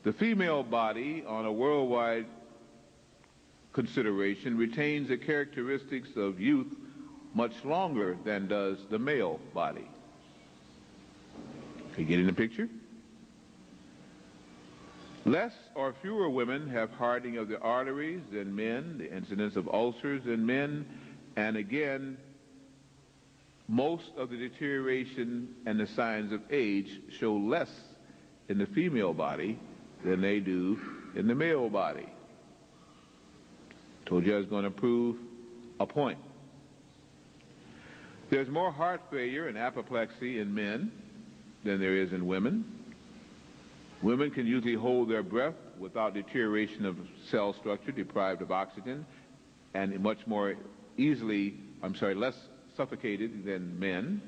The female body, on a worldwide consideration, retains the characteristics of youth much longer than does the male body. Are you getting the picture? Less or fewer women have hardening of the arteries than men, the incidence of ulcers in men, and again, most of the deterioration and the signs of age show less in the female body than they do in the male body. Told you I was going to prove a point. There's more heart failure and apoplexy in men than there is in women. Women can usually hold their breath without deterioration of cell structure deprived of oxygen, and much more less suffocated than men.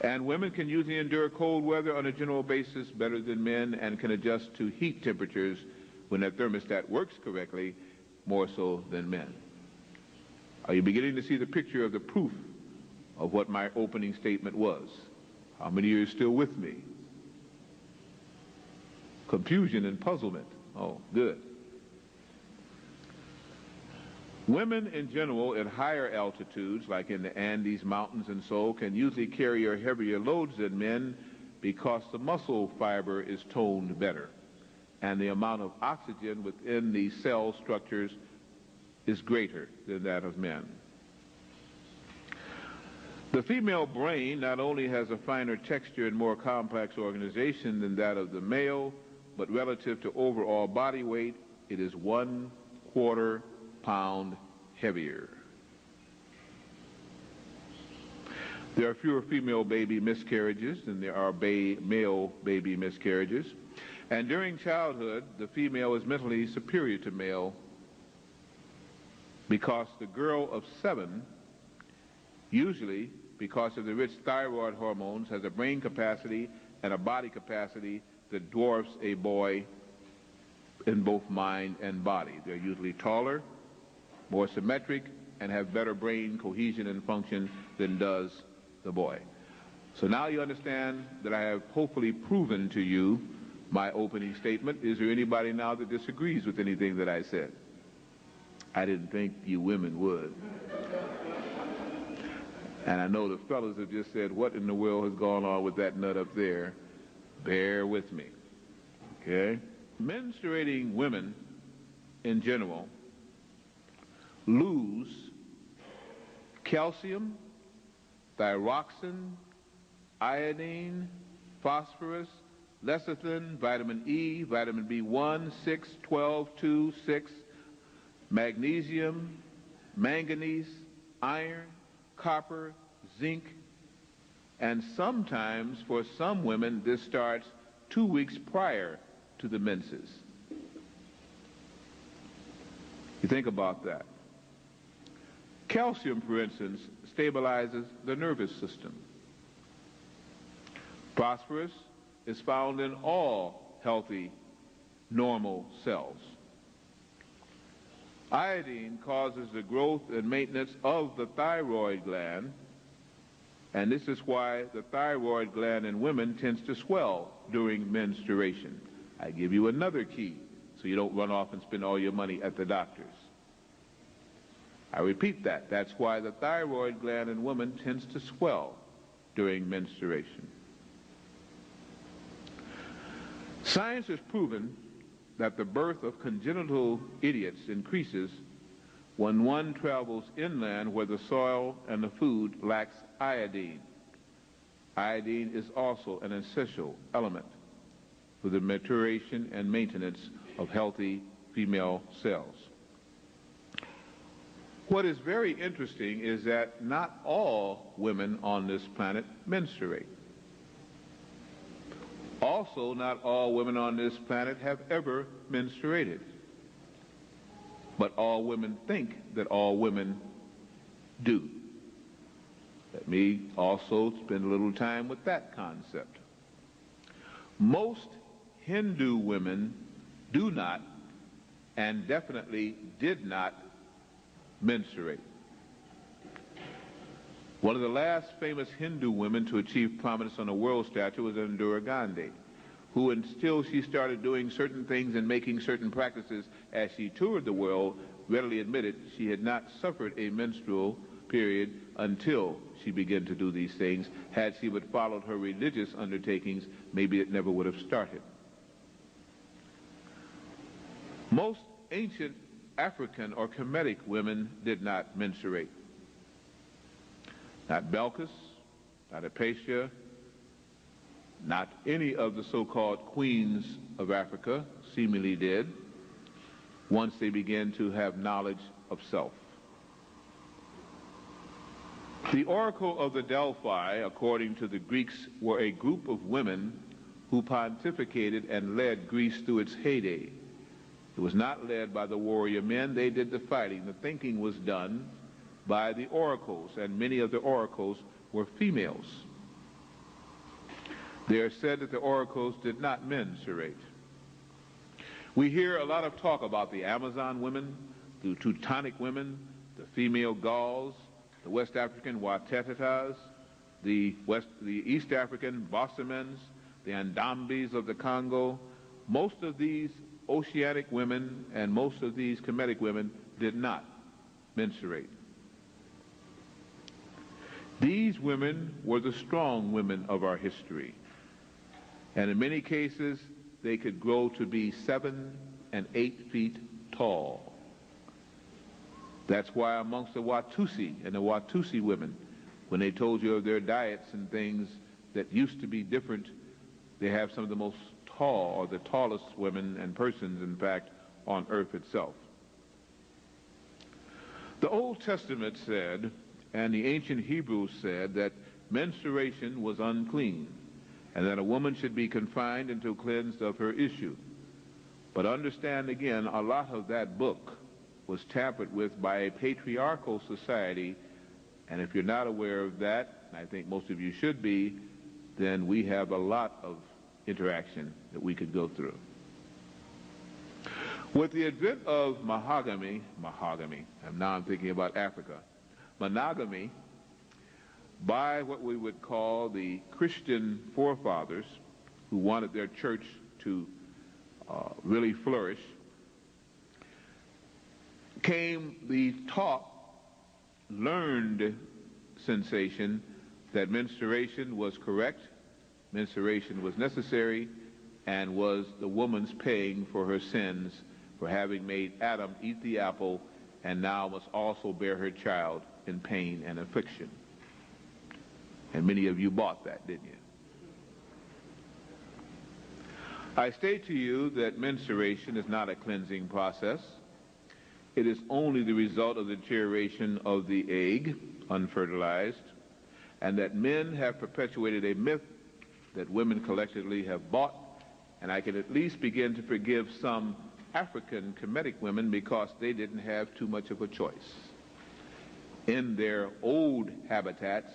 And women can usually endure cold weather on a general basis better than men and can adjust to heat temperatures when their thermostat works correctly more so than men. Are you beginning to see the picture of the proof of what my opening statement was? How many of you are still with me? Confusion and puzzlement. Oh, good. Women in general at higher altitudes, like in the Andes Mountains and so, can usually carry heavier loads than men because the muscle fiber is toned better, and the amount of oxygen within the cell structures is greater than that of men. The female brain not only has a finer texture and more complex organization than that of the male, but relative to overall body weight, it is 1/4 pound heavier. There are fewer female baby miscarriages than there are male baby miscarriages. And during childhood, the female is mentally superior to male because the girl of 7, usually because of the rich thyroid hormones, has a brain capacity and a body capacity that dwarfs a boy in both mind and body. They're usually taller, more symmetric, and have better brain cohesion and function than does the boy. So now you understand that I have hopefully proven to you my opening statement. Is there anybody now that disagrees with anything that I said? I didn't think you women would. And I know the fellas have just said, what in the world has gone on with that nut up there? Bear with me, okay? Menstruating women in general lose calcium, thyroxine, iodine, phosphorus, lecithin, vitamin E, vitamin B1, 6, 12, 2, 6, magnesium, manganese, iron, copper, zinc, and sometimes for some women this starts 2 weeks prior to the menses. You think about that. Calcium, for instance, stabilizes the nervous system. Phosphorus is found in all healthy, normal cells. Iodine causes the growth and maintenance of the thyroid gland, and this is why the thyroid gland in women tends to swell during menstruation. I give you another key so you don't run off and spend all your money at the doctor's. I repeat that. That's why the thyroid gland in women tends to swell during menstruation. Science has proven that the birth of congenital idiots increases when one travels inland where the soil and the food lacks iodine. Iodine is also an essential element for the maturation and maintenance of healthy female cells. What is very interesting is that not all women on this planet menstruate. Also, not all women on this planet have ever menstruated. But all women think that all women do. Let me also spend a little time with that concept. Most Hindu women do not, and definitely did not, menstruate. One of the last famous Hindu women to achieve prominence on the world stage was Indira Gandhi, who until she started doing certain things and making certain practices as she toured the world, readily admitted she had not suffered a menstrual period until she began to do these things. Had she would followed her religious undertakings, maybe it never would have started. Most ancient African or Kemetic women did not menstruate. Not Belkis, not Apatia, not any of the so-called queens of Africa seemingly did once they began to have knowledge of self. The Oracle of the Delphi, according to the Greeks, were a group of women who pontificated and led Greece through its heyday. It was not led by the warrior men. They did the fighting. The thinking was done by the oracles, and many of the oracles were females. They are said that the oracles did not menstruate. We hear a lot of talk about the Amazon women, the Teutonic women, the female Gauls, the West African Watetas, the East African Bossamans, the Andambes of the Congo. Most of these oceanic women and most of these Kemetic women did not menstruate. These women were the strong women of our history. And in many cases, they could grow to be 7 and 8 feet tall. That's why amongst the Watusi and the Watusi women, when they told you of their diets and things that used to be different, they have some of the most tall, or the tallest women and persons, in fact, on earth itself. The Old Testament said, and the ancient Hebrews said, that menstruation was unclean, and that a woman should be confined until cleansed of her issue. But understand again, a lot of that book was tampered with by a patriarchal society, and if you're not aware of that, and I think most of you should be, then we have a lot of interaction that we could go through. With the advent of monogamy, and now I'm thinking about Africa, monogamy, by what we would call the Christian forefathers who wanted their church to really flourish, came the taught, learned sensation that menstruation was correct, menstruation was necessary, and was the woman's paying for her sins for having made Adam eat the apple, and now must also bear her child in pain and affliction. And many of you bought that, didn't you? I state to you that menstruation is not a cleansing process. It is only the result of the deterioration of the egg, unfertilized, and that men have perpetuated a myth that women collectively have bought, and I can at least begin to forgive some African Kemetic women because they didn't have too much of a choice. In their old habitats,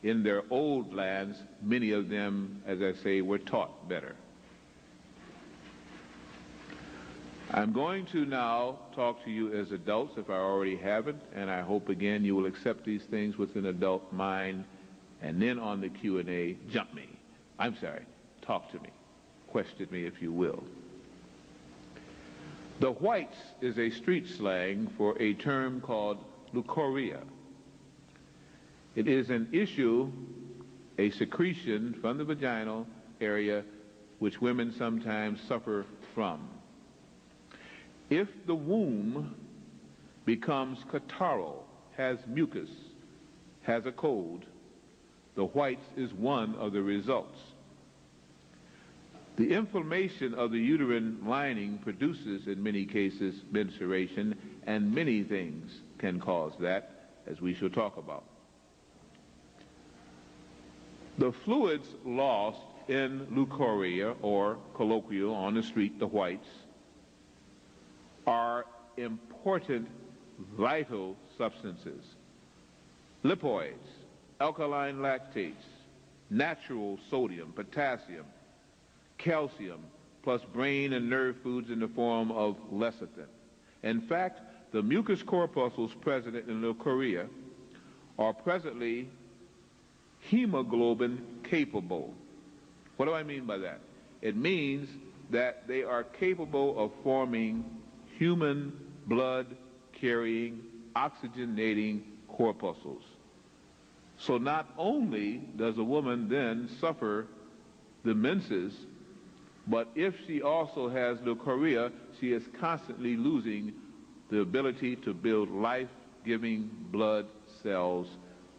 in their old lands, many of them, as I say, were taught better. I'm going to now talk to you as adults, if I already haven't, and I hope again you will accept these things with an adult mind, and then on the Q&A, talk to me, question me if you will. The whites is a street slang for a term called leukorrhea. It is an issue, a secretion from the vaginal area which women sometimes suffer from. If the womb becomes catarrhal, has mucus, has a cold, the whites is one of the results. The inflammation of the uterine lining produces, in many cases, menstruation, and many things can cause that, as we shall talk about. The fluids lost in leukorrhea, or colloquial on the street, the whites, are important vital substances. Lipoids, alkaline lactates, natural sodium, potassium, calcium, plus brain and nerve foods in the form of lecithin. In fact, the mucous corpuscles present in leukorrhea are presently hemoglobin capable. What do I mean by that? It means that they are capable of forming human blood-carrying, oxygenating corpuscles. So not only does a woman then suffer the menses, but if she also has leukorrhea, she is constantly losing the ability to build life-giving blood cells,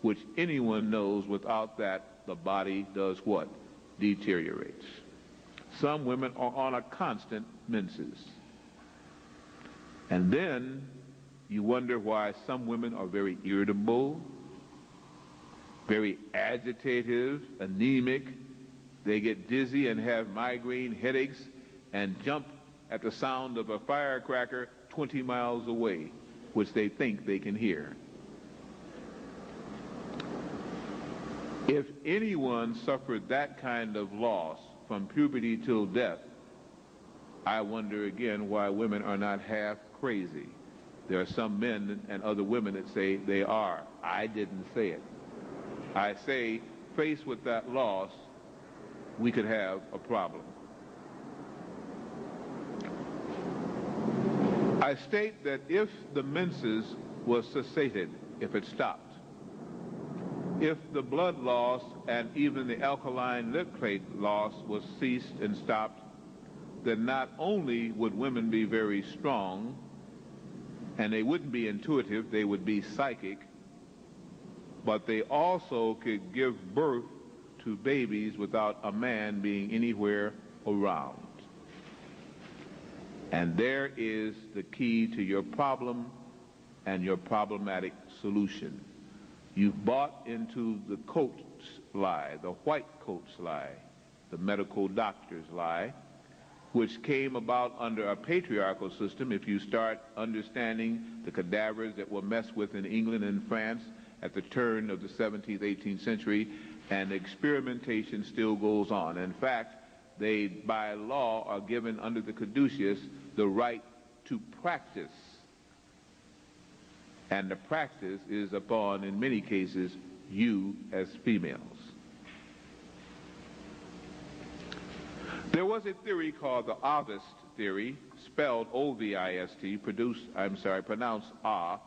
which anyone knows without that the body does what? Deteriorates. Some women are on a constant menses. And then you wonder why some women are very irritable, very agitative, anemic. They get dizzy and have migraine headaches and jump at the sound of a firecracker 20 miles away, which they think they can hear. If anyone suffered that kind of loss from puberty till death, I wonder again why women are not half crazy. There are some men and other women that say they are. I didn't say it. I say, faced with that loss, we could have a problem. I state that if the menses was cessated, if it stopped, if the blood loss and even the alkaline lipase loss was ceased and stopped, then not only would women be very strong, and they wouldn't be intuitive, they would be psychic, but they also could give birth to babies without a man being anywhere around. And there is the key to your problem and your problematic solution. You've bought into the coats lie, the white coats lie, the medical doctor's lie, which came about under a patriarchal system. If you start understanding the cadavers that were messed with in England and France at the turn of the 17th, 18th century, and experimentation still goes on. In fact, they, by law, are given under the caduceus the right to practice. And the practice is upon, in many cases, you as females. There was a theory called the Ovist theory, spelled O-V-I-S-T, pronounced Ah.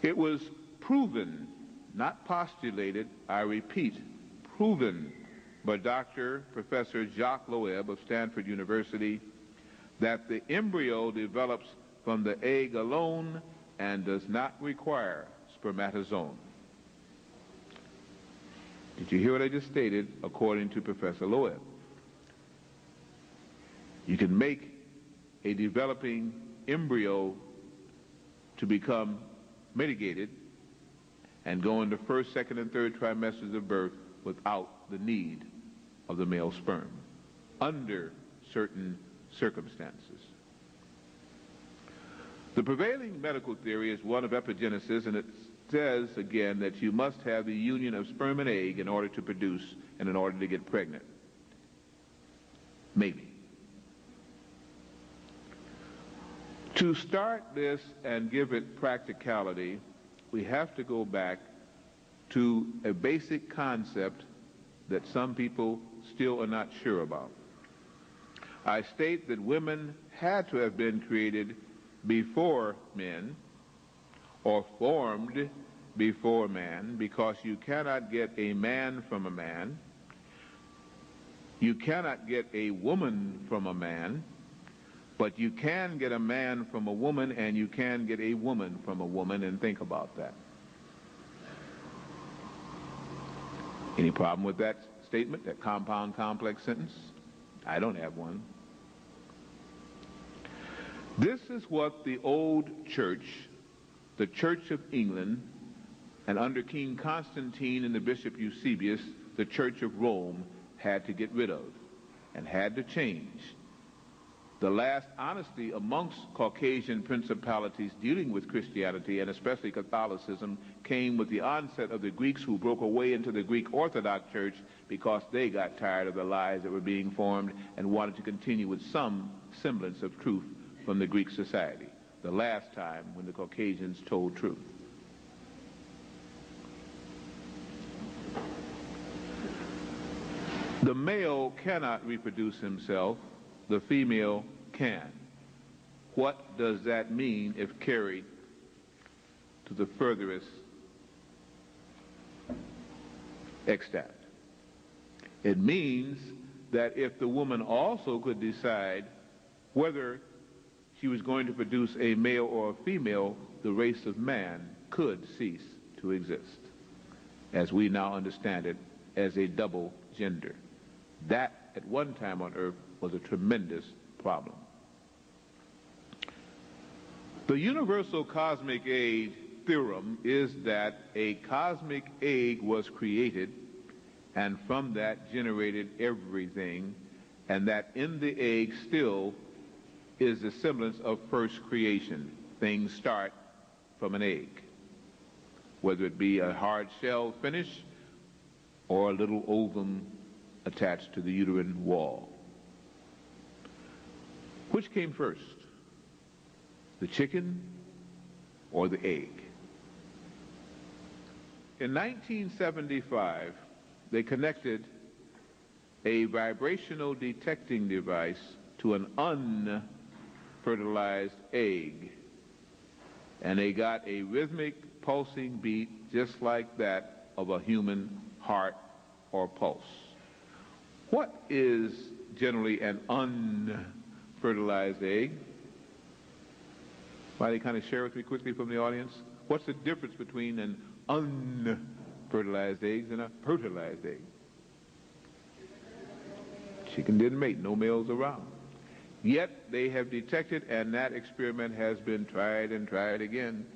It was proven, not postulated, I repeat, proven by Professor Jacques Loeb of Stanford University that the embryo develops from the egg alone and does not require spermatozoon. Did you hear what I just stated? According to Professor Loeb, you can make a developing embryo to become mitigated and go into first, second, and third trimesters of birth without the need of the male sperm, under certain circumstances. The prevailing medical theory is one of epigenesis, and it says, again, that you must have the union of sperm and egg in order to produce and in order to get pregnant. Maybe. To start this and give it practicality, we have to go back to a basic concept that some people still are not sure about. I state that women had to have been created before men, or formed before man, because you cannot get a man from a man, you cannot get a woman from a man, but you can get a man from a woman, and you can get a woman from a woman, and think about that. Any problem with that statement, that compound complex sentence? I don't have one. This is what the old church, the Church of England, and under King Constantine and the Bishop Eusebius, the Church of Rome, had to get rid of and had to change. The last honesty amongst Caucasian principalities dealing with Christianity, and especially Catholicism, came with the onset of the Greeks, who broke away into the Greek Orthodox Church because they got tired of the lies that were being formed and wanted to continue with some semblance of truth from the Greek society, the last time when the Caucasians told truth. The male cannot reproduce himself, the female can. What does that mean if carried to the furthest extent? It means that if the woman also could decide whether she was going to produce a male or a female, the race of man could cease to exist, as we now understand it, as a double gender. That, at one time on Earth, was a tremendous problem. The universal cosmic age theorem is that a cosmic egg was created, and from that generated everything, and that in the egg still is the semblance of first creation. Things start from an egg, whether it be a hard shell finish or a little ovum attached to the uterine wall. Which came first, the chicken or the egg? In 1975, they connected a vibrational detecting device to an unfertilized egg, and they got a rhythmic pulsing beat just like that of a human heart or pulse. What is generally an unfertilized egg? Why, they kind of share with me quickly from the audience? What's the difference between an unfertilized egg and a fertilized egg? Chicken didn't mate, no males around. Yet they have detected, and that experiment has been tried and tried again,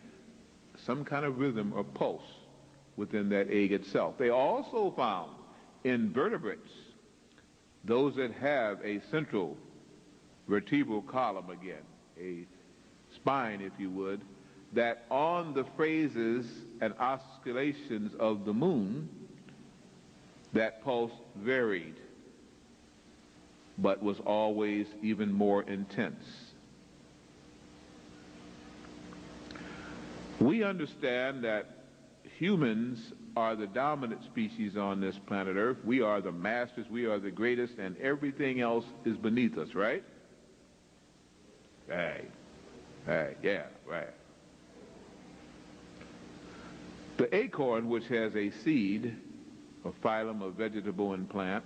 some kind of rhythm or pulse within that egg itself. They also found in vertebrates, those that have a central vertebral column again, a spine, if you would, that on the phases and oscillations of the moon, that pulse varied, but was always even more intense. We understand that humans are the dominant species on this planet Earth. We are the masters, we are the greatest, and everything else is beneath us, right? Right. Right, yeah, right. The acorn, which has a seed, a phylum of vegetable and plant,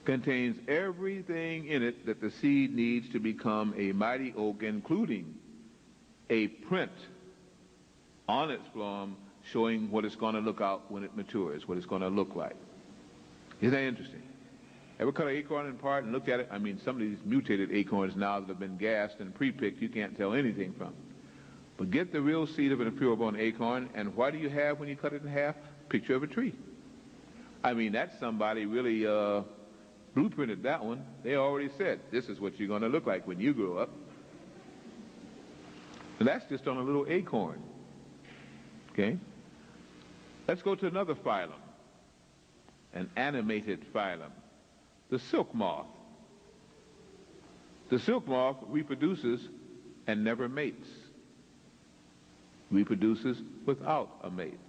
contains everything in it that the seed needs to become a mighty oak, including a print on its phloem showing what it's going to look out when it matures, what it's going to look like. Isn't that interesting? Ever cut an acorn in part and looked at it? I mean, some of these mutated acorns now that have been gassed and pre-picked, you can't tell anything from. But get the real seed of an pure-born acorn, and what do you have when you cut it in half? Picture of a tree. I mean, that's somebody really blueprinted that one. They already said, this is what you're going to look like when you grow up. And that's just on a little acorn. Okay? Let's go to another phylum, an animated phylum. The silk moth. The silk moth reproduces and never mates. Reproduces without a mate.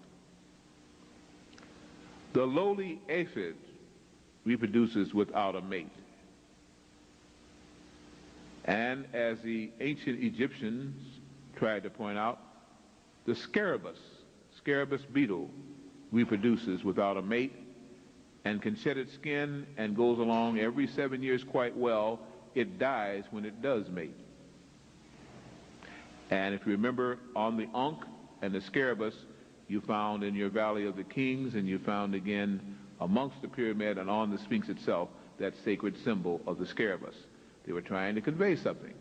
The lowly aphid reproduces without a mate. And as the ancient Egyptians tried to point out, the scarabus beetle, reproduces without a mate and can shed its skin and goes along every 7 years quite well. It dies when it does mate. And if you remember, on the Ankh and the scarabus, you found in your Valley of the Kings, and you found again amongst the pyramid and on the Sphinx itself, that sacred symbol of the scarabus. They were trying to convey something.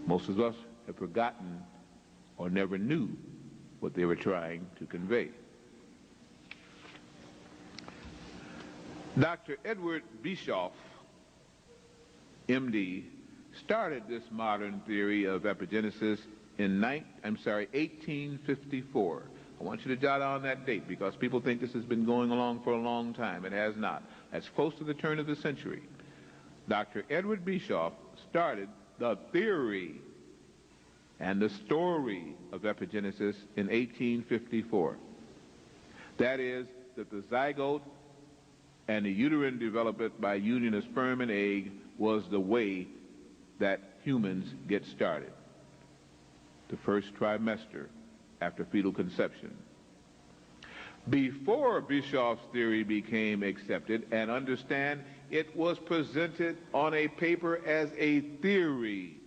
Most of us have forgotten or never knew what they were trying to convey. Dr. Edward Bischoff, MD, started this modern theory of epigenesis in 1854. I want you to jot down that date because people think this has been going along for a long time. It has not. That's close to the turn of the century. Dr. Edward Bischoff started the theory and the story of epigenesis in 1854. That is, that the zygote and the uterine development by union of sperm and egg was the way that humans get started. The first trimester after fetal conception. Before Bischoff's theory became accepted, and understand, it was presented on a paper as a theory,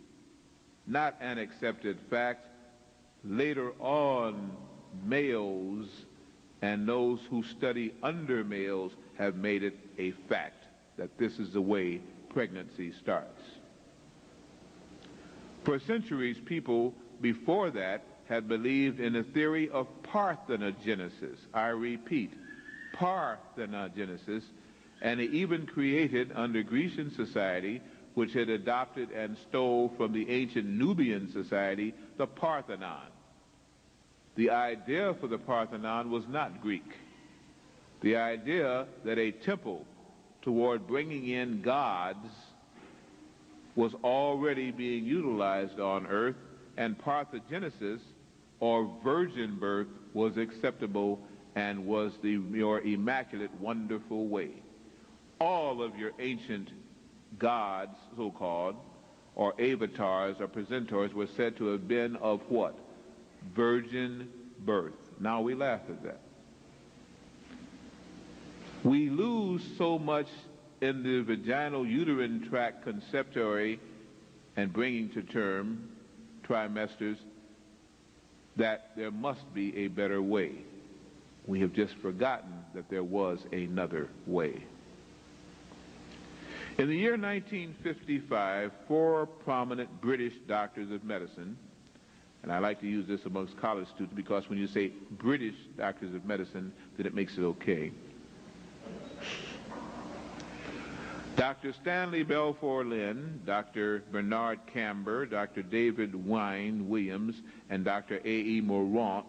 not an accepted fact. Later on, males and those who study under males have made it a fact that this is the way pregnancy starts. For centuries, people before that had believed in the theory of parthenogenesis. I repeat, parthenogenesis, and they even created under Grecian society, which had adopted and stole from the ancient Nubian society, the Parthenon. The idea for the Parthenon was not Greek. The idea that a temple toward bringing in gods was already being utilized on earth, and parthenogenesis, or virgin birth, was acceptable and was the more immaculate, wonderful way. All of your ancient gods, so-called, or avatars or presentors, were said to have been of what? Virgin birth. Now we laugh at that. We lose so much in the vaginal uterine tract conceptory and bringing to term trimesters that there must be a better way. We have just forgotten that there was another way. In the year 1955, 4 prominent British doctors of medicine, and I like to use this amongst college students because when you say British doctors of medicine, then it makes it okay. Dr. Stanley Balfour Lynn, Dr. Bernard Camber, Dr. David Wine Williams, and Dr. A.E. Morant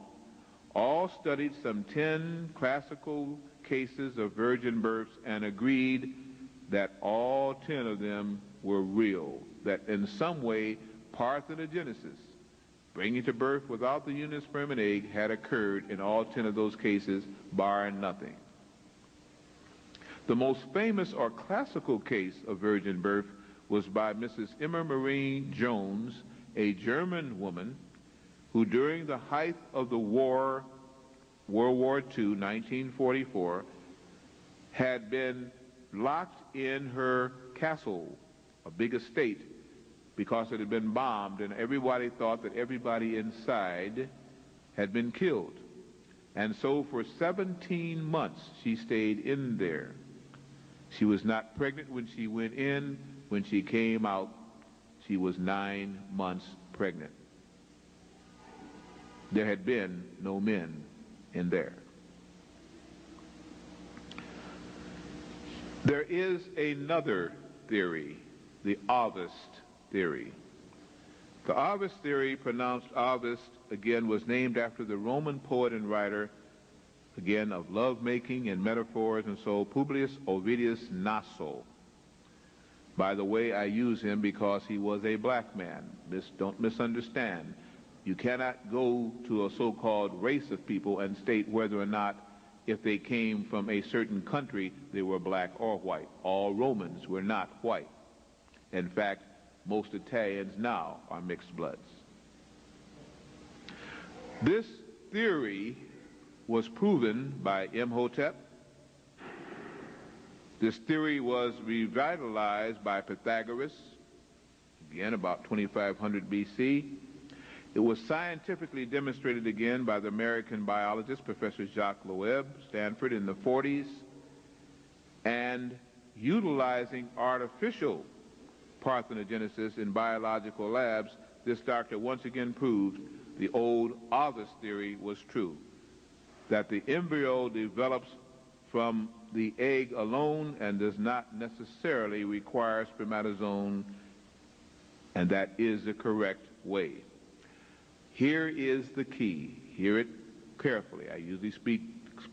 all studied some 10 classical cases of virgin births and agreed that all 10 of them were real, that in some way parthenogenesis, bringing to birth without the union of sperm and egg, had occurred in all 10 of those cases, barring nothing. The most famous or classical case of virgin birth was by Mrs. Emma Marie Jones, a German woman who during the height of the war, World War II, 1944, had been locked in her castle, a big estate, because it had been bombed, and everybody thought that everybody inside had been killed. And so for 17 months she stayed in there. She was not pregnant when she went in. When she came out, she was 9 months pregnant. There had been no men in there. There is another theory, the Ovist theory. The Ovist theory, pronounced Ovist, again, was named after the Roman poet and writer, again, of love-making and metaphors and so, Publius Ovidius Naso. By the way, I use him because he was a black man. Don't misunderstand. You cannot go to a so-called race of people and state whether or not, if they came from a certain country, they were black or white. All Romans were not white. In fact, most Italians now are mixed bloods. This theory was proven by Imhotep. This theory was revitalized by Pythagoras, again about 2500 BC. It was scientifically demonstrated again by the American biologist, Professor Jacques Loeb, Stanford, in the 40s. And utilizing artificial parthenogenesis in biological labs, this doctor once again proved the old Ovist theory was true, that the embryo develops from the egg alone and does not necessarily require spermatozoon, and that is the correct way. Here is the key. Hear it carefully. I usually speak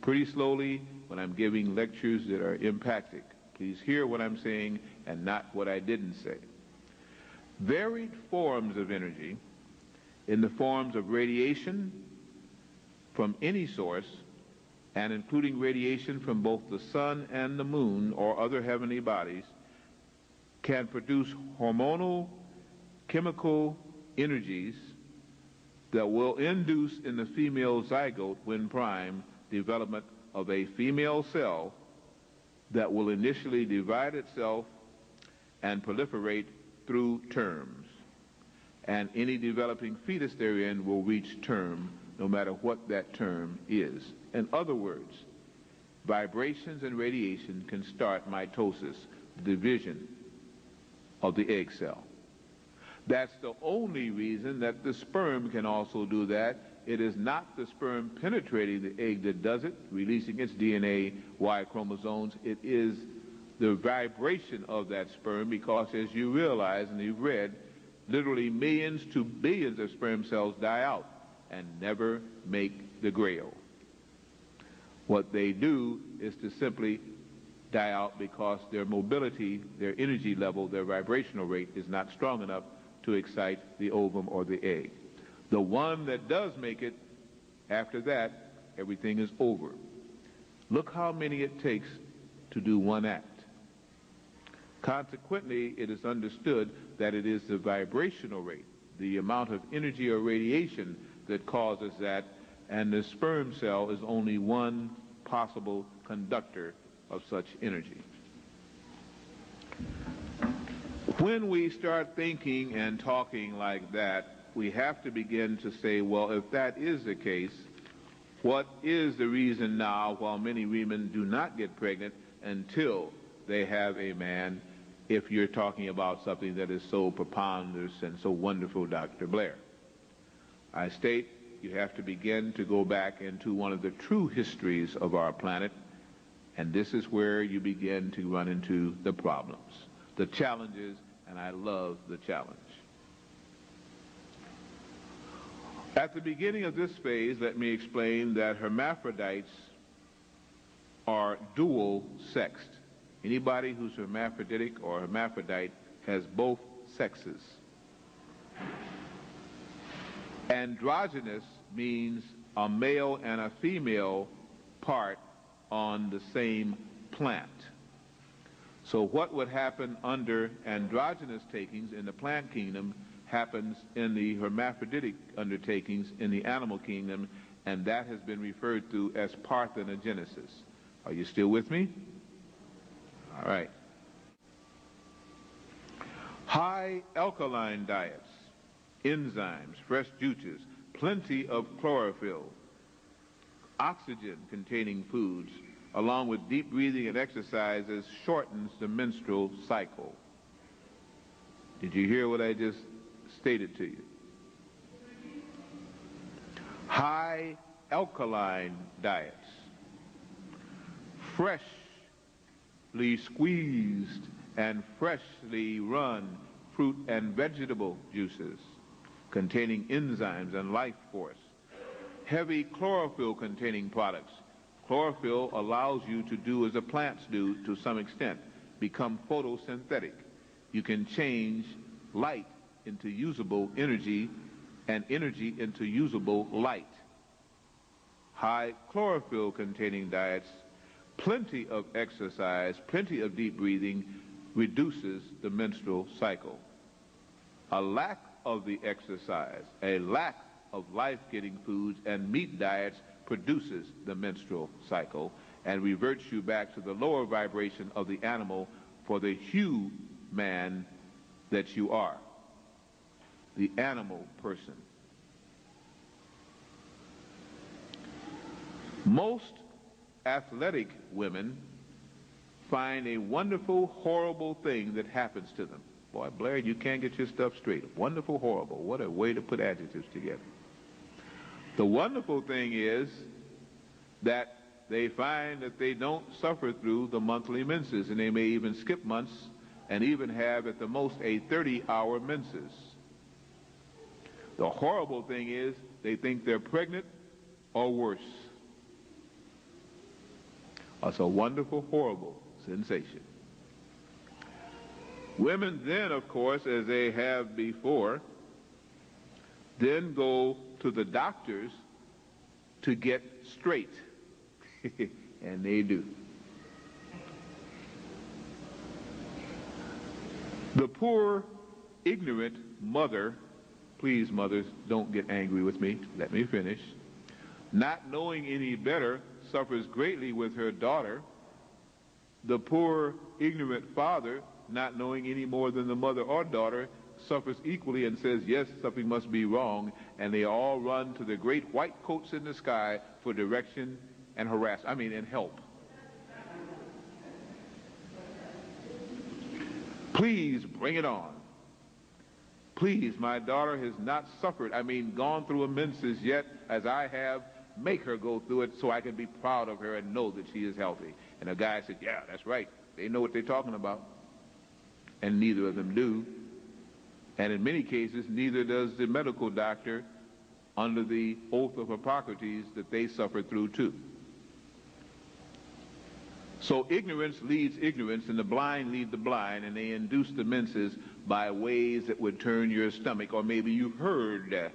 pretty slowly when I'm giving lectures that are impacting. Please hear what I'm saying and not what I didn't say. Varied forms of energy in the forms of radiation from any source and including radiation from both the sun and the moon or other heavenly bodies, can produce hormonal chemical energies that will induce in the female zygote, when prime, development of a female cell that will initially divide itself and proliferate through terms. And any developing fetus therein will reach term, no matter what that term is. In other words, vibrations and radiation can start mitosis, division of the egg cell. That's the only reason that the sperm can also do that. It is not the sperm penetrating the egg that does it, releasing its DNA, Y chromosomes. It is the vibration of that sperm, because as you realize and you've read, literally millions to billions of sperm cells die out and never make the grail. What they do is to simply die out because their mobility, their energy level, their vibrational rate is not strong enough to excite the ovum or the egg. The one that does make it, after that, everything is over. Look how many it takes to do one act. Consequently, it is understood that it is the vibrational rate, the amount of energy or radiation that causes that, and the sperm cell is only one possible conductor of such energy. When we start thinking and talking like that, we have to begin to say, well, if that is the case, what is the reason now while many women do not get pregnant until they have a man, if you're talking about something that is so preponderous and so wonderful, Dr. Blair? I state you have to begin to go back into one of the true histories of our planet, and this is where you begin to run into the problems, the challenges, and I love the challenge. At the beginning of this phase, let me explain that hermaphrodites are dual-sexed. Anybody who's hermaphroditic or hermaphrodite has both sexes. Androgynous means a male and a female part on the same plant. So what would happen under androgynous takings in the plant kingdom happens in the hermaphroditic undertakings in the animal kingdom, and that has been referred to as parthenogenesis. Are you still with me? All right. High alkaline diets, enzymes, fresh juices, plenty of chlorophyll, oxygen-containing foods, along with deep breathing and exercises, shortens the menstrual cycle. Did you hear what I just stated to you? High alkaline diets, freshly squeezed and freshly run fruit and vegetable juices containing enzymes and life force, heavy chlorophyll containing products. Chlorophyll allows you to do as the plants do to some extent, become photosynthetic. You can change light into usable energy and energy into usable light. High chlorophyll containing diets, plenty of exercise, plenty of deep breathing reduces the menstrual cycle. A lack of the exercise, a lack of life-giving foods and meat diets produces the menstrual cycle and reverts you back to the lower vibration of the animal for the human that you are, the animal person. Most athletic women find a wonderful, horrible thing that happens to them. Boy, Blair, you can't get your stuff straight. Wonderful, horrible. What a way to put adjectives together. The wonderful thing is that they find that they don't suffer through the monthly menses, and they may even skip months and even have at the most a 30-hour menses. The horrible thing is they think they're pregnant or worse. That's a wonderful, horrible sensation. Women then, of course, as they have before, then go to the doctors to get straight. And they do. The poor, ignorant mother, please mothers, don't get angry with me, let me finish, not knowing any better, suffers greatly with her daughter. The poor, ignorant father, not knowing any more than the mother or daughter, suffers equally and says, yes, something must be wrong, and they all run to the great white coats in the sky for direction and and help. Please bring it on. Please, my daughter has not suffered, gone through a menses yet, as I have. Make her go through it so I can be proud of her and know that she is healthy. And the guy said, yeah, that's right. They know what they're talking about. And neither of them do. And in many cases, neither does the medical doctor under the oath of Hippocrates that they suffered through too. So ignorance leads ignorance, and the blind lead the blind, and they induce the menses by ways that would turn your stomach. Or maybe you've heard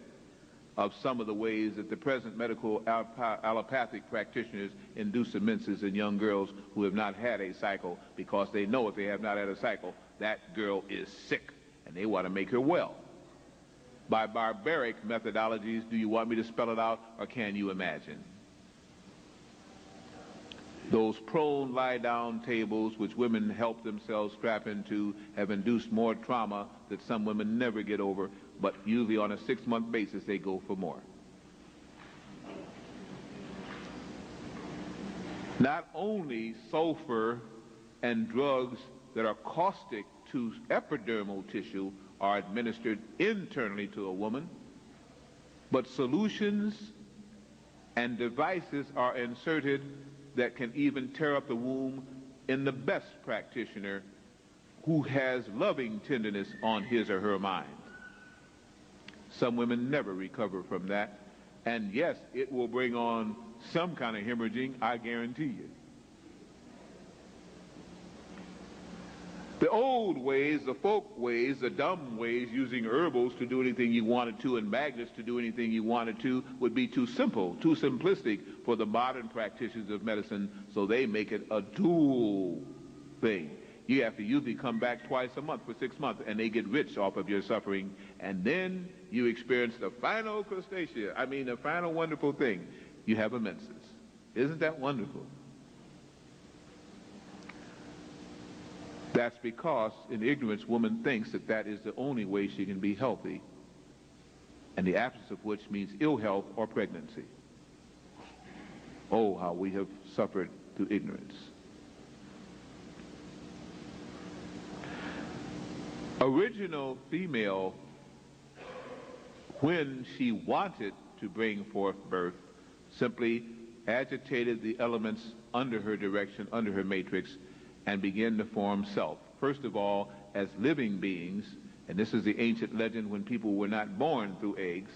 of some of the ways that the present medical allopathic practitioners induce the menses in young girls who have not had a cycle, because they know if they have not had a cycle, that girl is sick, and they want to make her well. By barbaric methodologies, do you want me to spell it out, or can you imagine? Those prone lie-down tables which women help themselves strap into have induced more trauma that some women never get over, but usually on a 6-month basis they go for more. Not only sulfur and drugs that are caustic to epidermal tissue are administered internally to a woman, but solutions and devices are inserted that can even tear up the womb in the best practitioner who has loving tenderness on his or her mind. Some women never recover from that. And yes, it will bring on some kind of hemorrhaging, I guarantee you. The old ways, the folk ways, the dumb ways, using herbals to do anything you wanted to and magnets to do anything you wanted to, would be too simple, too simplistic for the modern practitioners of medicine, so they make it a dual thing. You have to usually come back twice a month for 6 months, and they get rich off of your suffering, and then you experience the final crustacea, the final wonderful thing. You have a menses. Isn't that wonderful? That's because, in ignorance, woman thinks that that is the only way she can be healthy, and the absence of which means ill health or pregnancy. Oh, how we have suffered through ignorance. Original female, when she wanted to bring forth birth, simply agitated the elements under her direction, under her matrix, and began to form self. First of all, as living beings, and this is the ancient legend when people were not born through eggs,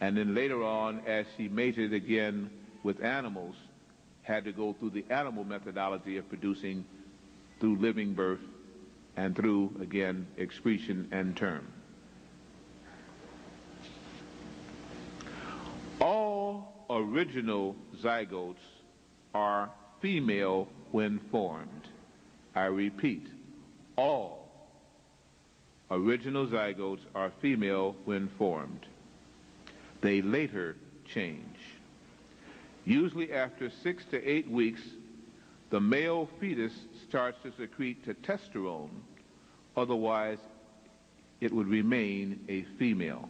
and then later on, as she mated again with animals, had to go through the animal methodology of producing through living birth and through, again, excretion and term. All original zygotes are female when formed. I repeat, all original zygotes are female when formed. They later change. Usually after 6 to 8 weeks, the male fetus starts to secrete testosterone, otherwise it would remain a female.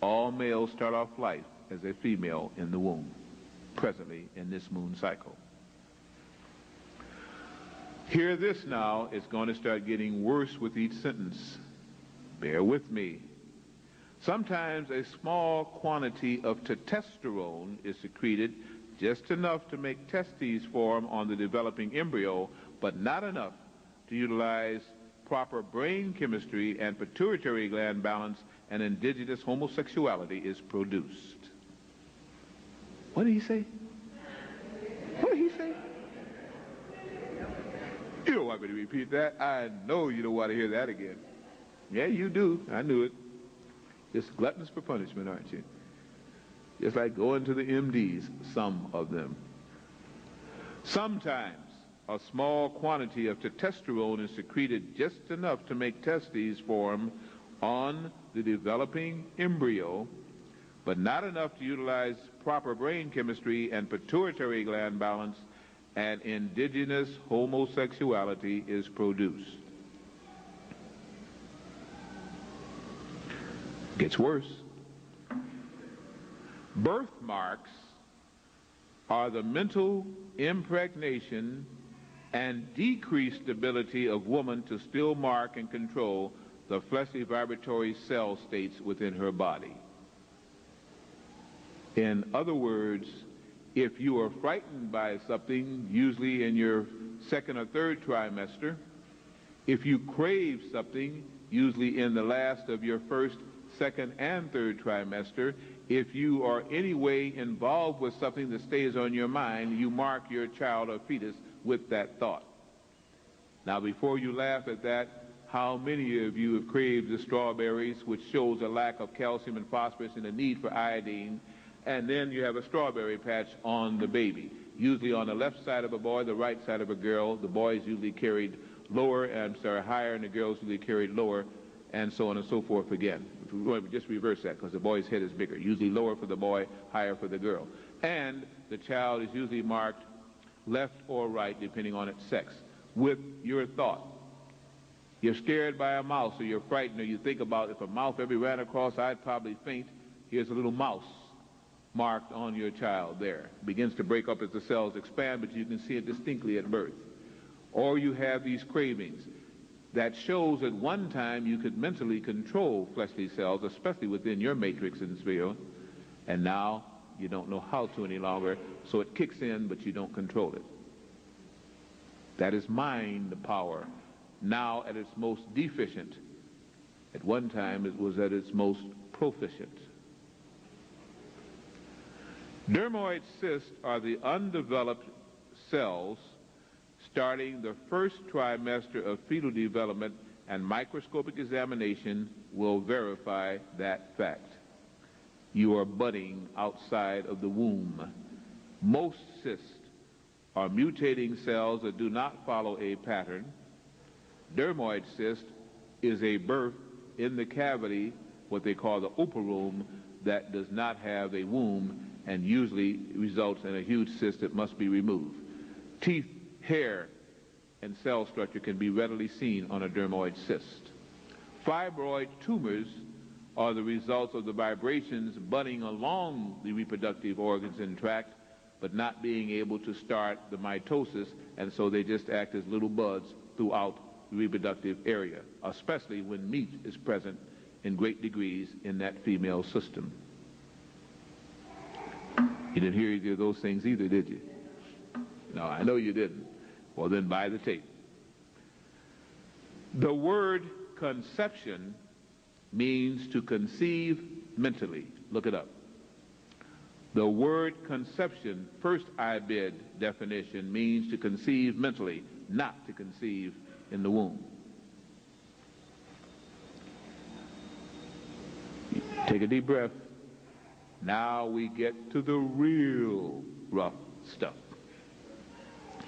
All males start off life as a female in the womb, presently in this moon cycle. Hear this now, it's going to start getting worse with each sentence. Bear with me. Sometimes a small quantity of testosterone is secreted, just enough to make testes form on the developing embryo, but not enough to utilize proper brain chemistry and pituitary gland balance, and indigenous homosexuality is produced. What did he say? What did he say? You don't want me to repeat that? I know you don't want to hear that again. Yeah, you do. I knew it. Just gluttonous for punishment, aren't you? Just like going to the MDs, some of them. Sometimes a small quantity of testosterone is secreted just enough to make testes form on the developing embryo, but not enough to utilize proper brain chemistry and pituitary gland balance, and indigenous homosexuality is produced. Gets worse. Birthmarks are the mental impregnation and decreased ability of woman to still mark and control the fleshly vibratory cell states within her body. In other words, if you are frightened by something, usually in your second or third trimester, if you crave something, usually in the last of your first, second, and third trimester, if you are any way involved with something that stays on your mind, you mark your child or fetus with that thought. Now, before you laugh at that, how many of you have craved the strawberries, which shows a lack of calcium and phosphorus and a need for iodine, and then you have a strawberry patch on the baby, usually on the left side of a boy, the right side of a girl. The boys usually carried higher, and the girls usually carried lower, and so on and so forth again. Just reverse that, because the boy's head is bigger. Usually lower for the boy, higher for the girl. And the child is usually marked left or right, depending on its sex, with your thought. You're scared by a mouse, or you're frightened, or you think about, if a mouse ever ran across, I'd probably faint. Here's a little mouse marked on your child there. It begins to break up as the cells expand, but you can see it distinctly at birth. Or you have these cravings. That shows at one time you could mentally control fleshly cells, especially within your matrix and sphere, and now you don't know how to any longer, so it kicks in, but you don't control it. That is mind power, now at its most deficient. At one time it was at its most proficient. Dermoid cysts are the undeveloped cells starting the first trimester of fetal development, and microscopic examination will verify that fact. You are budding outside of the womb. Most cysts are mutating cells that do not follow a pattern. Dermoid cyst is a birth in the cavity, what they call the operoom, that does not have a womb, and usually results in a huge cyst that must be removed. Teeth, hair, and cell structure can be readily seen on a dermoid cyst. Fibroid tumors are the results of the vibrations budding along the reproductive organs and tract, but not being able to start the mitosis, and so they just act as little buds throughout the reproductive area, especially when meat is present in great degrees in that female system. You didn't hear either of those things either, did you? No, I know you didn't. Well, then buy the tape. The word conception means to conceive mentally. Look it up. The word conception, first IBID definition, means to conceive mentally, not to conceive in the womb. Take a deep breath. Now we get to the real rough stuff.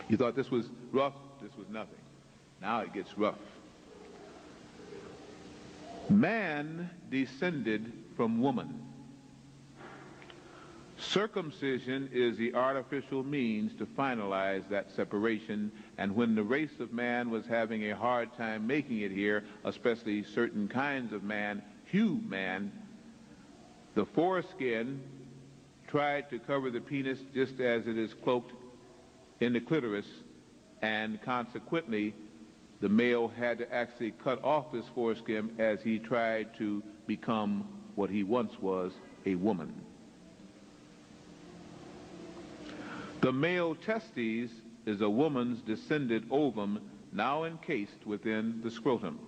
You thought this was rough? This was nothing. Now it gets rough. Man descended from woman. Circumcision is the artificial means to finalize that separation, and when the race of man was having a hard time making it here, especially certain kinds of man, human, the foreskin tried to cover the penis just as it is cloaked in the clitoris, and consequently the male had to actually cut off his foreskin as he tried to become what he once was, a woman. The male testes is a woman's descended ovum now encased within the scrotum.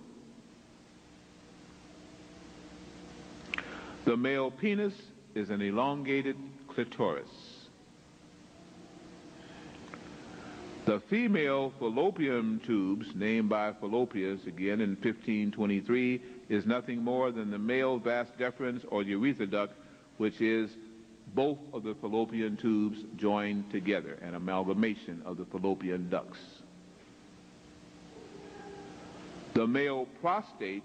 The male penis is an elongated clitoris. The female fallopian tubes, named by Fallopius again in 1523, is nothing more than the male vas deferens or urethra duct, which is both of the fallopian tubes join together, an amalgamation of the fallopian ducts. The male prostate,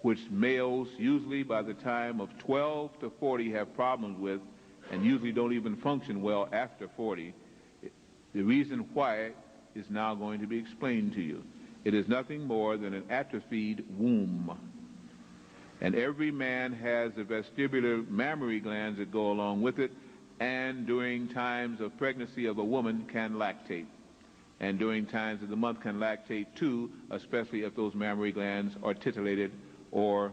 which males usually by the time of 12 to 40 have problems with and usually don't even function well after 40, the reason why is now going to be explained to you. It is nothing more than an atrophied womb. And every man has the vestibular mammary glands that go along with it, and during times of pregnancy of a woman can lactate. And during times of the month can lactate too, especially if those mammary glands are titillated or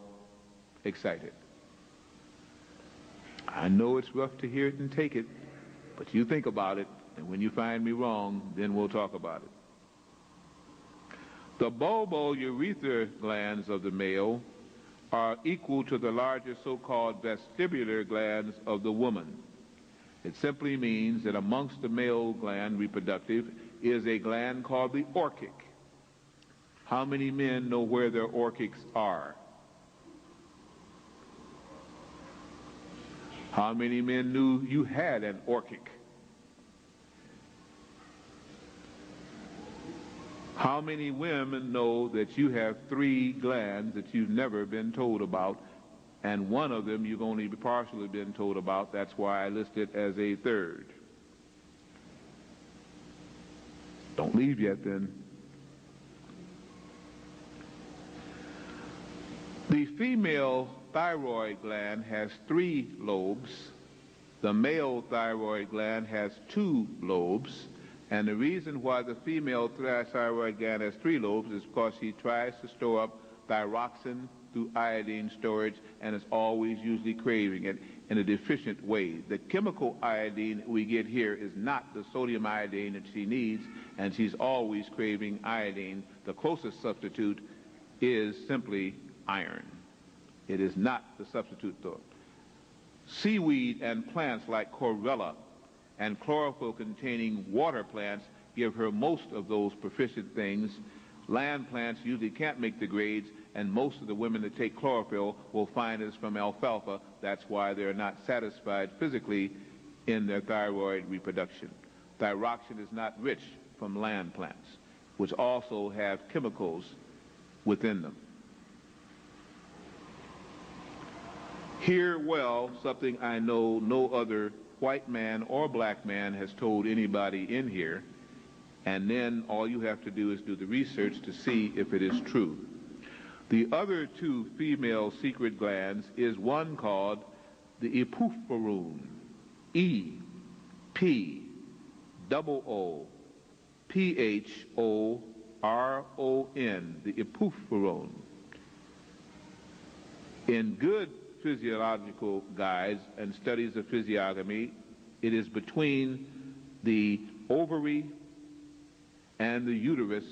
excited. I know it's rough to hear it and take it, but you think about it, and when you find me wrong, then we'll talk about it. The bulbourethra glands of the male are equal to the larger so-called vestibular glands of the woman. It simply means that amongst the male gland reproductive is a gland called the orchic. How many men know where their orchics are? How many men knew you had an orchic? How many women know that you have 3 glands that you've never been told about, and one of them you've only partially been told about? That's why I list it as a third. Don't leave yet then. The female thyroid gland has 3 lobes. The male thyroid gland has 2 lobes. And the reason why the female thyroid gland has 3 lobes is because she tries to store up thyroxine through iodine storage and is always usually craving it in a deficient way. The chemical iodine we get here is not the sodium iodine that she needs, and she's always craving iodine. The closest substitute is simply iron. It is not the substitute though. Seaweed and plants like chlorella and chlorophyll-containing water plants give her most of those proficient things. Land plants usually can't make the grades, and most of the women that take chlorophyll will find it's from alfalfa. That's why they're not satisfied physically in their thyroid reproduction. Thyroxine is not rich from land plants, which also have chemicals within them. Hear well something I know no other white man or black man has told anybody in here, and then all you have to do is do the research to see if it is true. The other 2 female secret glands is one called the epiphoron, E-P-O-O-P-H-O-R-O-N, the epiphoron. In good physiological guides and studies of physiognomy, it is between the ovary and the uterus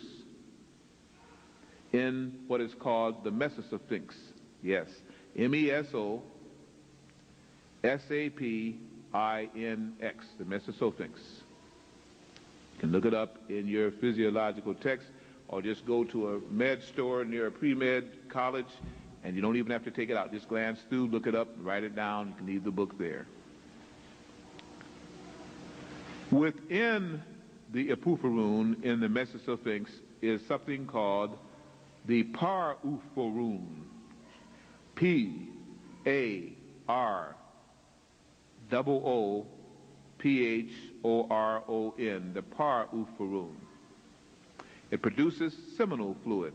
in what is called the mesosphinx. Yes, M-E-S-O-S-A-P-I-N-X, the mesosphinx. You can look it up in your physiological text, or just go to a med store near a pre-med college, and you don't even have to take it out. Just glance through, look it up, write it down. You can leave the book there. Within the epiphoron in the mesosphinx is something called the parophoron. P-A-R-O-O-P-H-O-R-O-N, the parophoron. It produces seminal fluid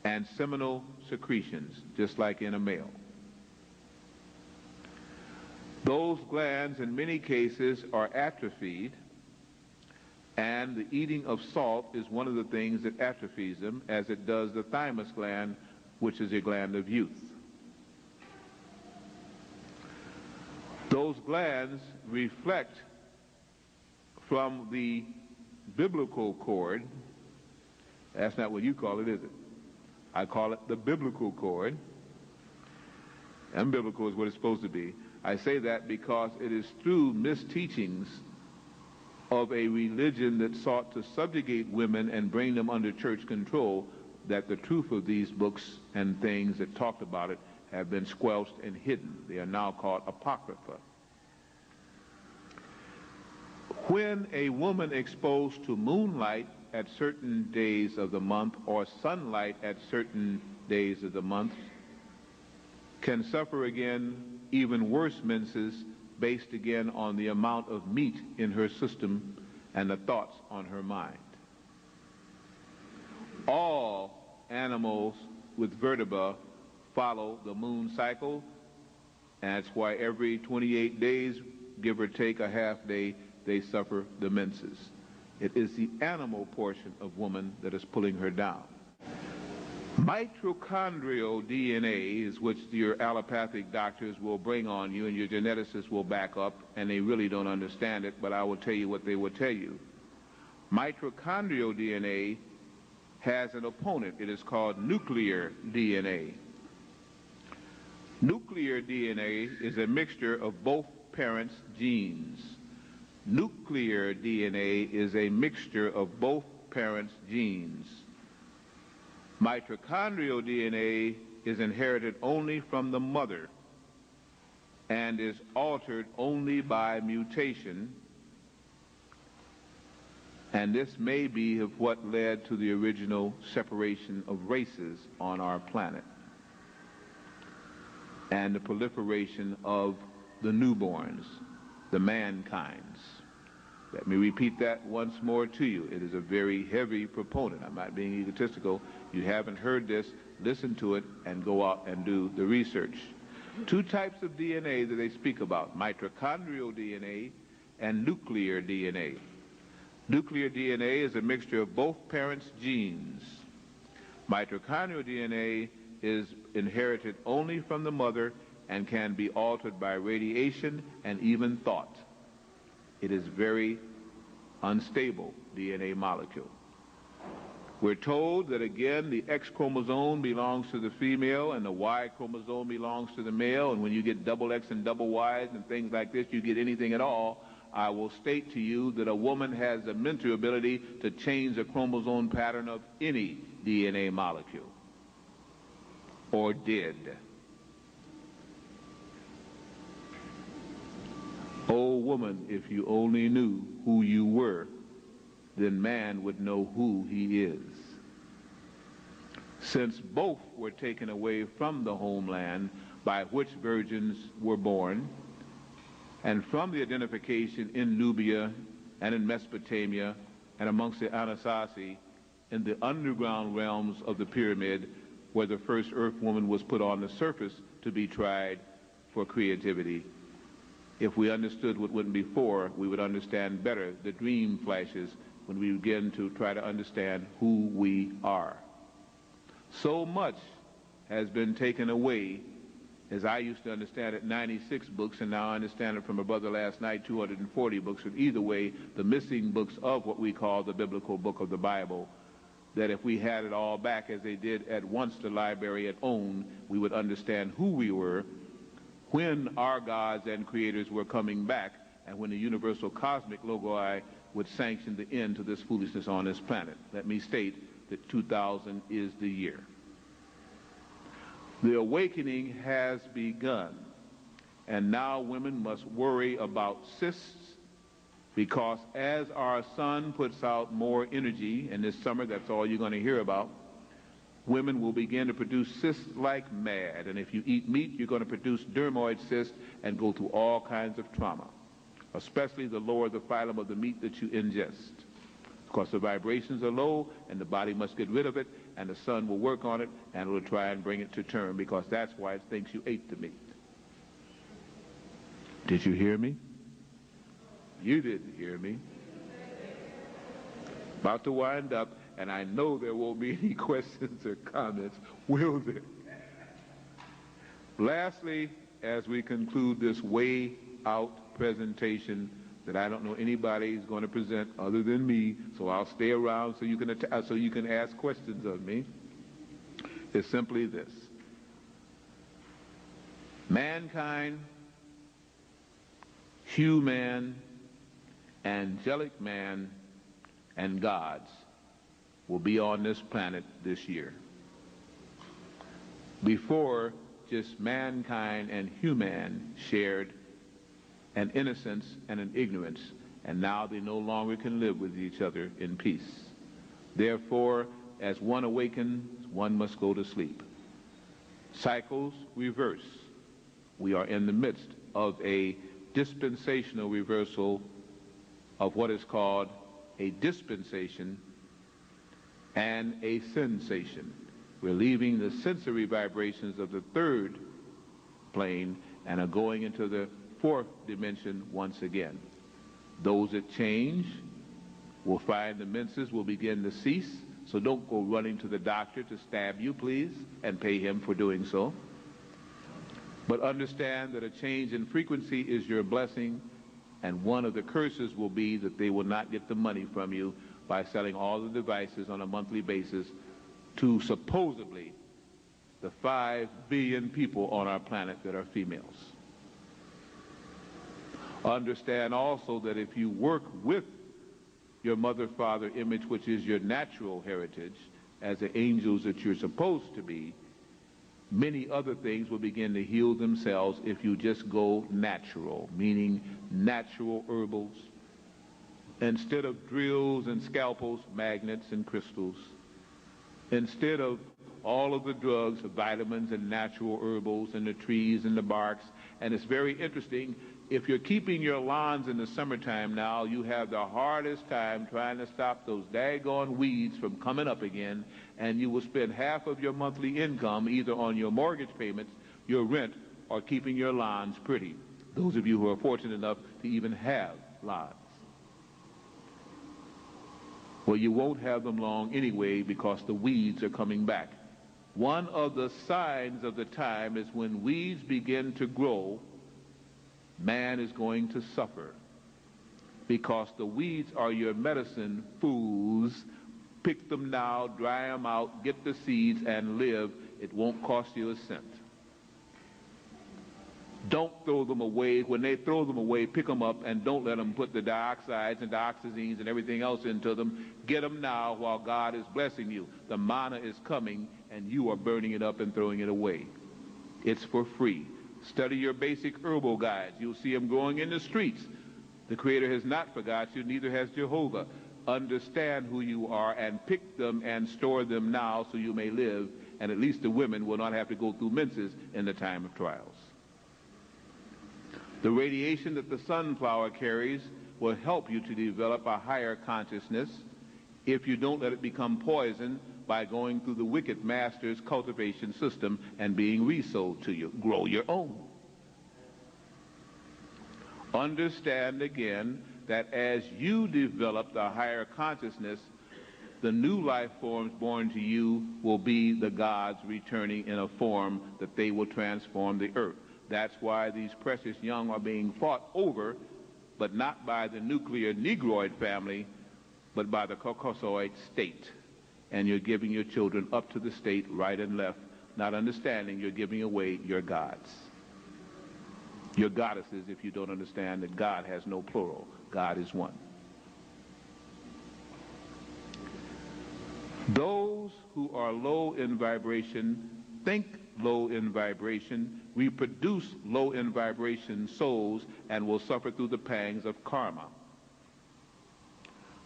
and seminal secretions, just like in a male. Those glands in many cases are atrophied, and the eating of salt is one of the things that atrophies them, as it does the thymus gland, which is a gland of youth. Those glands reflect from the biblical cord. That's not what you call it, is it? I call it the biblical cord. And biblical is what it's supposed to be. I say that because it is through misteachings of a religion that sought to subjugate women and bring them under church control that the truth of these books and things that talked about it have been squelched and hidden. They are now called apocrypha. When a woman exposed to moonlight at certain days of the month or sunlight at certain days of the month can suffer again even worse menses based again on the amount of meat in her system and the thoughts on her mind. All animals with vertebra follow the moon cycle, and that's why every 28 days, give or take a half day, they suffer the menses. It is the animal portion of woman that is pulling her down. Mitochondrial DNA is which your allopathic doctors will bring on you and your geneticists will back up, and they really don't understand it, but I will tell you what they will tell you. Mitochondrial DNA has an opponent. It is called nuclear DNA. Nuclear DNA is a mixture of both parents' genes. Nuclear DNA is a mixture of both parents' genes. Mitochondrial DNA is inherited only from the mother and is altered only by mutation, and this may be of what led to the original separation of races on our planet and the proliferation of the newborns, the mankinds. Let me repeat that once more to you. It is a very heavy proponent. I'm not being egotistical. You haven't heard this, listen to it, and go out and do the research. Two types of DNA that they speak about, mitochondrial DNA and nuclear DNA. Nuclear DNA is a mixture of both parents' genes. Mitochondrial DNA is inherited only from the mother and can be altered by radiation and even thought. It is very unstable DNA molecule. We're told that again the X chromosome belongs to the female and the Y chromosome belongs to the male, and when you get double X and double Ys and things like this, you get anything at all. I will state to you that a woman has the mental ability to change the chromosome pattern of any DNA molecule, or did. Oh woman, if you only knew who you were, then man would know who he is. Since both were taken away from the homeland by which virgins were born, and from the identification in Nubia and in Mesopotamia and amongst the Anasazi in the underground realms of the pyramid where the first earth woman was put on the surface to be tried for creativity. If we understood what went before, we would understand better the dream flashes when we begin to try to understand who we are. So much has been taken away, as I used to understand it, 96 books, and now I understand it from a brother last night, 240 books. But either way, the missing books of what we call the biblical book of the Bible, that if we had it all back as they did at once the library at own, we would understand who we were, when our gods and creators were coming back, and when the universal cosmic logoi would sanction the end to this foolishness on this planet. Let me state that 2000 is the year. The awakening has begun, and now women must worry about cysts, because as our sun puts out more energy, and this summer that's all you're going to hear about, women will begin to produce cysts like mad. And if you eat meat, you're going to produce dermoid cysts and go through all kinds of trauma, especially the lower the phylum of the meat that you ingest. Because the vibrations are low and the body must get rid of it, and the sun will work on it and it will try and bring it to term, because that's why it thinks you ate the meat. Did you hear me? You didn't hear me. About to wind up, and I know there won't be any questions or comments, will there? Lastly, as we conclude this way out presentation that I don't know anybody is going to present other than me, so I'll stay around so you can ask questions of me, is simply this. Mankind, human, angelic man, and gods will be on this planet this year. Before just mankind and human shared an innocence and an ignorance, and now they no longer can live with each other in peace. Therefore, as one awakens, one must go to sleep. Cycles reverse. We are in the midst of a dispensational reversal of what is called a dispensation and a sensation. We're leaving the sensory vibrations of the third plane and are going into the fourth dimension once again. Those that change will find the menses will begin to cease, so don't go running to the doctor to stab you, please, and pay him for doing so. But understand that a change in frequency is your blessing, and one of the curses will be that they will not get the money from you by selling all the devices on a monthly basis to supposedly the 5 billion people on our planet that are females. Understand also that if you work with your mother-father image, which is your natural heritage, as the angels that you're supposed to be, many other things will begin to heal themselves if you just go natural, meaning natural herbals. Instead of drills and scalpels, magnets and crystals. Instead of all of the drugs, the vitamins and natural herbals and the trees and the barks. And it's very interesting, if you're keeping your lawns in the summertime now, you have the hardest time trying to stop those daggone weeds from coming up again, and you will spend half of your monthly income either on your mortgage payments, your rent, or keeping your lawns pretty. Those of you who are fortunate enough to even have lawns. Well, you won't have them long anyway because the weeds are coming back. One of the signs of the time is when weeds begin to grow, man is going to suffer, because the weeds are your medicine fools. Pick them now, dry them out, get the seeds, and live. It won't cost you a cent. Don't throw them away. When they throw them away, pick them up and don't let them put the dioxides and dioxazines and everything else into them. Get them now while God is blessing you. The manna is coming and you are burning it up and throwing it away. It's for free. Study your basic herbal guides. You'll see them growing in the streets. The Creator has not forgot you, neither has Jehovah. Understand who you are and pick them and store them now so you may live, and at least the women will not have to go through menses in the time of trials. The radiation that the sunflower carries will help you to develop a higher consciousness if you don't let it become poison by going through the wicked master's cultivation system and being resold to you. Grow your own. Understand again that as you develop the higher consciousness, the new life forms born to you will be the gods returning in a form that they will transform the earth. That's why these precious young are being fought over, but not by the nuclear Negroid family, but by the Caucasoid state. And you're giving your children up to the state right and left, not understanding you're giving away your gods. Your goddesses, if you don't understand that God has no plural. God is one. Those who are low in vibration think low in vibration, reproduce low in vibration souls, and will suffer through the pangs of karma.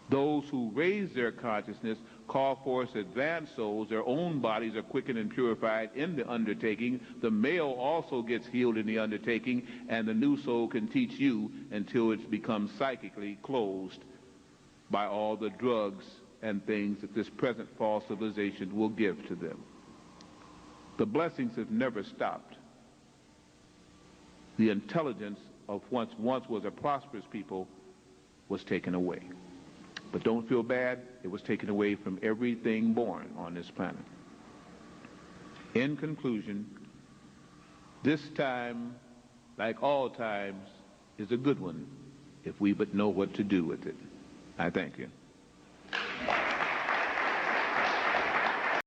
Those who raise their consciousness call forth advanced souls. Their own bodies are quickened and purified in the undertaking. The male also gets healed in the undertaking, and the new soul can teach you until it becomes psychically closed by all the drugs and things that this present false civilization will give to them. The blessings have never stopped. The intelligence of what once was a prosperous people was taken away. But don't feel bad. It was taken away from everything born on this planet. In conclusion, this time, like all times, is a good one if we but know what to do with it. I thank you.